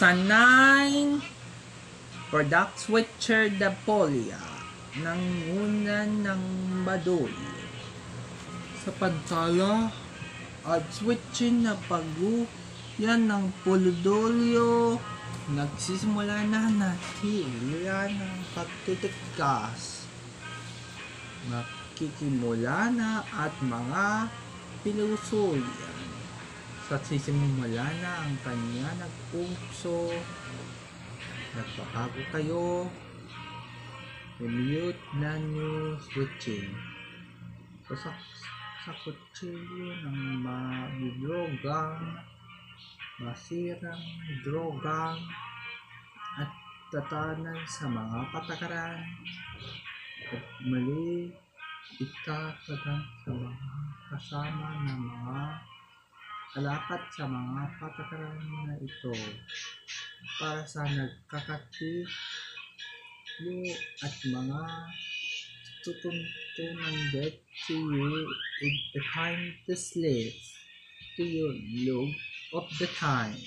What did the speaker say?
Sa 9, product switcher da polya, nangunan ng baduy. Sa pagtala at switching na yan ng polodolyo, nagsisimula na natila ng pagtitikas. Makikimula na at mga pilusulyan. Sa sisimula na ang kanya nagpungso, nagpapago kayo, i-mute na nyo switching. So, sa kutsilyo ng madrogang, masirang drogang, at tatanan sa mga patakaran, at mali itatagan sa mga kasama ng mga alapat sa mga patakaran na ito para sa nagkakatilo at mga tutuntunang death to you in the time to slave to your love of the time.